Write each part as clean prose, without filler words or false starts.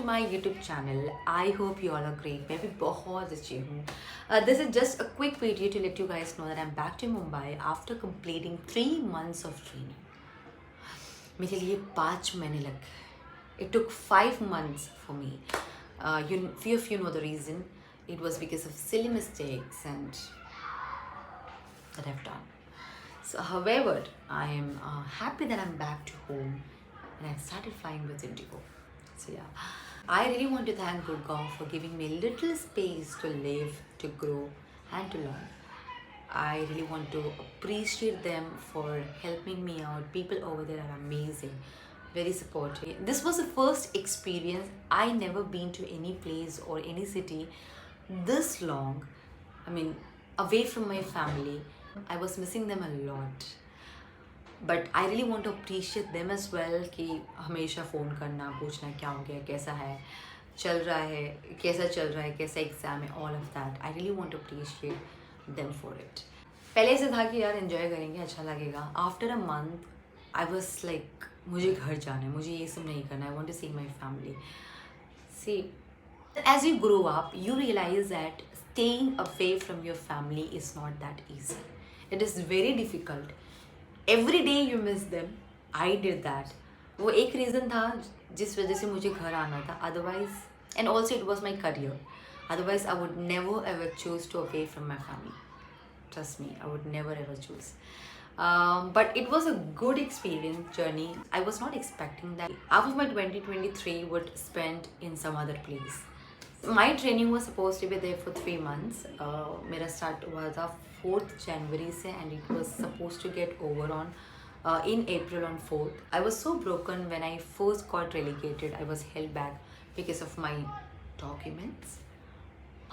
to my YouTube channel. I hope you all are great. मैं भी बहुत अच्छी हूँ. This is just a quick video to let you guys know that I'm back to Mumbai after completing 3 months of training. मेरे लिए 5 महीने लग गए. It took 5 months for me. Few of you know the reason. It was because of silly mistakes and that I've done. So, however, I am happy that I'm back to home and I've started flying with Indigo. So yeah, I really want to thank Gurgaon for giving me a little space to live, to grow, and to learn. I really want to appreciate them for helping me out. People over there are amazing, very supportive. This was the first experience. I never been to any place or any city this long. I mean, away from my family. I was missing them a lot. But I really want to appreciate them as well कि हमेशा phone करना, पूछना क्या हो गया, कैसा है, चल रहा है, कैसा चल रहा है, कैसा एग्ज़ाम है, all of that. I really want to appreciate them for it. पहले से था कि यार इन्जॉय करेंगे, अच्छा लगेगा. After a month I was like मुझे घर जाना है, मुझे ये सब नहीं करना. I want to see my family. See as you grow up, you realize that staying away from your family is not that easy. It is very difficult. Every day you miss them. I did that. वो एक reason था जिस वजह से मुझे घर आना था. Otherwise, and also it was my career. Otherwise, I would never ever choose to away from my family. Trust me, I would never ever choose. But it was a good experience journey. I was not expecting that half of my 2023 would spend in some other place. My training was supposed to be there for 3 months. मेरा start हुआ था 4th January से and it was supposed to get over on in April on 4th. I was so broken when I first got relegated. I was held back because of my documents.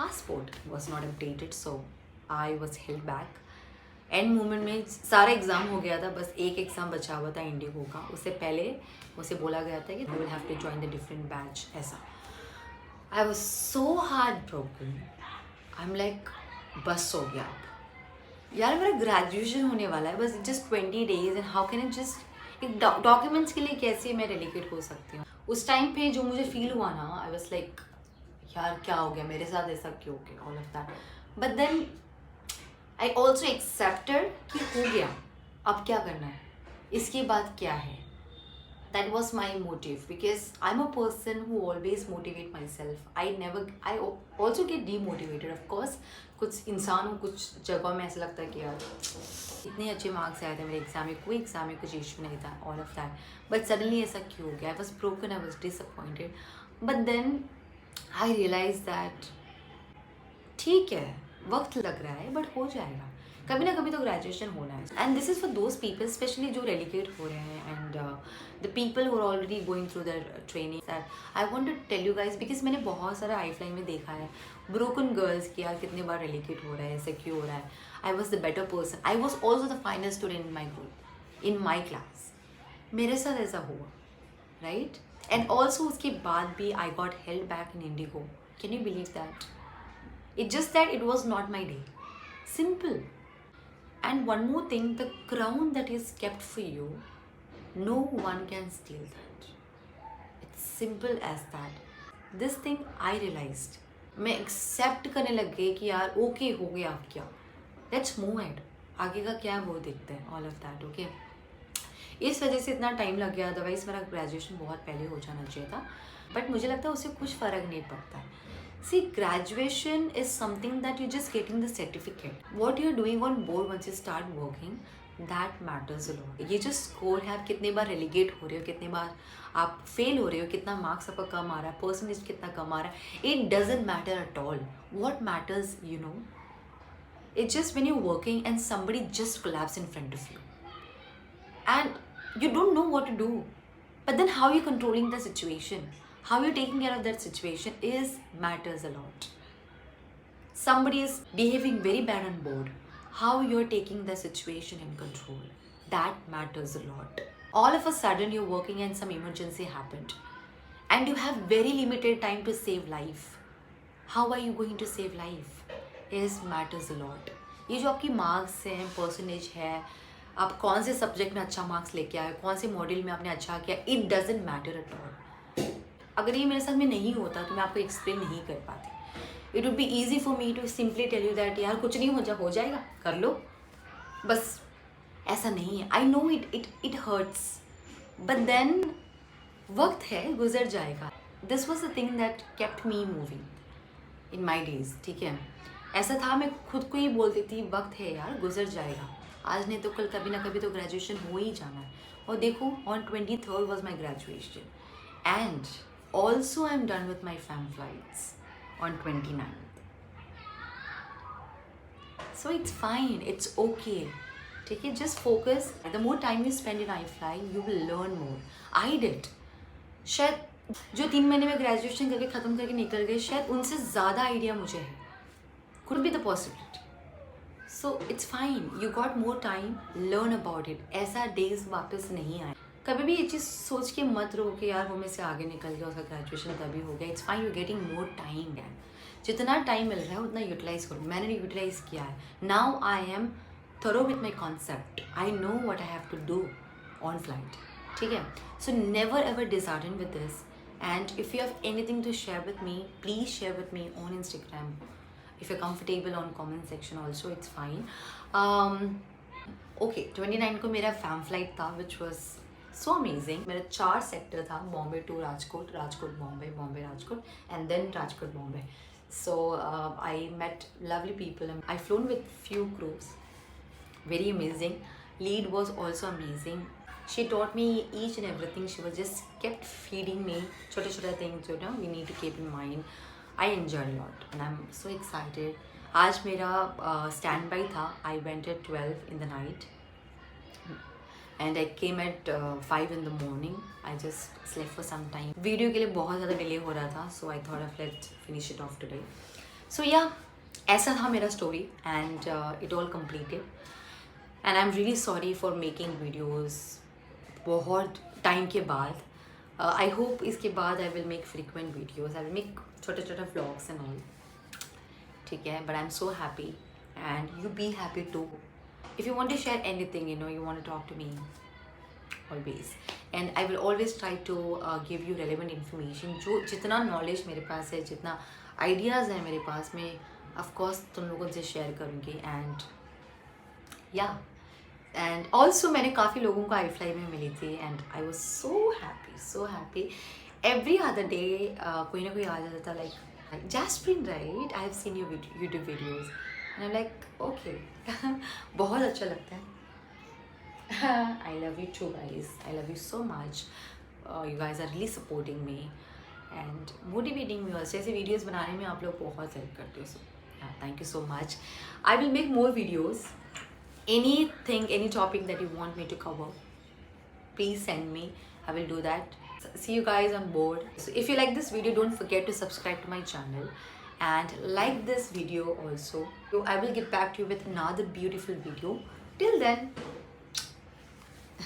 Passport was not updated, so I was held back. End moment में सारा exam हो गया था, बस एक exam बचा हुआ था इंडिगो का. उससे पहले उसे बोला गया था कि you will have to join the different batch. ऐसा I was so heartbroken. I'm like बस हो गया अब यार, मेरा ग्रेजुएशन होने वाला है, बस just 20 days and how can I just एक डॉक्यूमेंट्स के लिए कैसे मैं डेलीकेट हो सकती हूँ. उस टाइम पे जो मुझे फील हुआ ना, आई वॉज लाइक यार क्या हो गया मेरे साथ, ऐसा क्यों हो गया, all of that. But then I also accepted कि हो गया, अब क्या करना है, इसके बाद क्या है. That was my motive because I'm a person who always motivate myself. I also get demotivated of course. कुछ इंसानों कुछ जगहों में ऐसा लगता है कि यार इतने अच्छे मार्क्स आए थे मेरे एग्ज़ाम में, कोई एग्ज़ाम में कुछ इशू नहीं था, all of that. But suddenly ऐसा क्यों हो गया. I was broken, I was disappointed. But then I realise that ठीक है, वक्त लग रहा है बट हो जाएगा. कभी ना कभी तो ग्रेजुएशन होना है. And this is for those people specially जो रेलिकेट हो रहे हैं and the people who are already going through their training. That I want to tell you guys because मैंने बहुत सारा आईफ्लाइन में देखा है ब्रोकन गर्ल्स की, यार कितने बार रेलिकेट हो रहा है, ऐसे क्यों हो रहा है. I was the better person. I was also the final student in my group, in my class. मेरे साथ ऐसा हुआ, राइट. एंड ऑल्सो उसके बाद भी I got held back in Indigo. Can you believe that. It just that it was not my day. Simple. And one more thing, the crown that is kept for you, no one can steal that. It's simple as that. This thing I realized. मैं accept करने लग गई कि यार okay हो गया, अब क्या, लेट्स मूव हेड, आगे का क्या है वो देखते हैं, ऑल ऑफ दैट. ओके, इस वजह से इतना टाइम लग गया. अदरवाइज मेरा ग्रेजुएशन बहुत पहले हो जाना चाहिए था. बट मुझे लगता है उससे कुछ फ़र्क नहीं पड़ता है. See, graduation is something that you're just getting the certificate. What you're doing on board once you start working, that matters a lot. ये जो स्कोर है, आप कितने बार रेलीगेट हो रहे हो, कितने बार आप फेल हो रहे हो, कितना मार्क्स आपका कम आ रहा है, परसेंटेज कितना कम आ रहा है, it doesn't matter at all. What matters, you know, it's just when you're working and somebody just collapses in front of you and you don't know what to do. But then how you're controlling the situation, how you're taking care of that situation is matters a lot. Somebody is behaving very bad on board, how you're taking the situation in control, that matters a lot. All of a sudden you're working and some emergency happened and you have very limited time to save life. How are you going to save life is matters a lot. ये जो आपकी marks हैं, percentage है, आप कौन से subject में अच्छा मार्क्स लेके आए, कौन से मॉड्यूल में आपने अच्छा किया, it doesn't matter at all. अगर ये मेरे साथ में नहीं होता तो मैं आपको एक्सप्लेन नहीं कर पाती। It would be easy for me to simply tell you that यार कुछ नहीं हो जाएगा, कर लो बस। ऐसा नहीं है। I know it hurts, but then वक्त है, गुजर जाएगा। This was the thing that kept me moving in my days. ठीक है, ऐसा था, मैं खुद को ही बोलती थी वक्त है यार, गुजर जाएगा, आज नहीं तो कल कभी ना कभी तो ग्रेजुएशन हो ही जाना है। और देखो, on 23rd was my graduation and also I am done with my fam flights on 29th. So it's fine, it's okay. ठीक है, just focus. The more time you spend in iFly, you will learn more. I did. शायद जो 3 महीने में graduation करके ख़त्म करके निकल गए, शायद उनसे ज़्यादा आइडिया मुझे है. Could be the possibility. So it's fine. You got more time. Learn about it. ऐसा डेज वापस नहीं आए. कभी भी ये चीज़ सोच के मत रहो कि यार वो मेरे से आगे निकल गया, उसका ग्रेजुएशन तभी हो गया. It's fine, you getting more time gain. जितना टाइम मिल रहा है उतना यूटिलाइज करो. मैंने यूटिलाइज किया है. Now I am thorough with my concept. I know what I have to do on flight. ठीक है, so never ever dishearten with this. And if you have anything to share with me, please share with me on Instagram. If you're comfortable on comment section also, it's fine. Okay, 29 को मेरा fam flight था, which was so amazing. मेरा 4 sector था, Bombay to Rajkot, Rajkot Bombay, Bombay Rajkot, and then Rajkot Bombay. So I met lovely people. I flown with few crews. Very amazing. Lead was also amazing. She taught me each and everything. She was just kept feeding me छोटे छोटे things, you know, we need to keep in mind. I enjoyed a lot and I'm so excited. आज मेरा stand by था. I went at 12 in the night and I came at 5 in the morning. I just slept for some time. Video के लिए बहुत ज़्यादा delay हो रहा था, so I thought of let's finish it off today. So yeah, ऐसा था मेरा story and it all completed. And I'm really sorry for making videos बहुत टाइम के बाद. आई होप इसके बाद I will make frequent videos. I will make छोटे छोटे व्लॉग्स एंड ऑल. ठीक है, but I am so happy and you be happy too. If you want to share any thing, you know, you want to talk to me always, and I will always try to give you relevant information. जो जितना knowledge मेरे पास है, जितना ideas है मेरे पास में, of course तुम लोगों से शेयर करूँगी. एंड या एंड ऑल्सो मैंने काफ़ी लोगों को iFly में मिली थी and I was so happy. Every other day कोई ना कोई आ जाता था, लाइक जैस्प्रिन right, I have seen your YouTube videos and I like okay. बहुत अच्छा लगता है. I love you too guys, I love you so much. You guys are really supporting me and motivating me also. ऐसे videos बनाने में आप लोग बहुत हेल्प करते हो. So thank you so much. I will make more videos. Anything, any topic that you want me to cover, please send me. I will do that. See you guys on board. So if you like this video, don't forget to subscribe to my channel and like this video also. So I will get back to you with another beautiful video. Till then,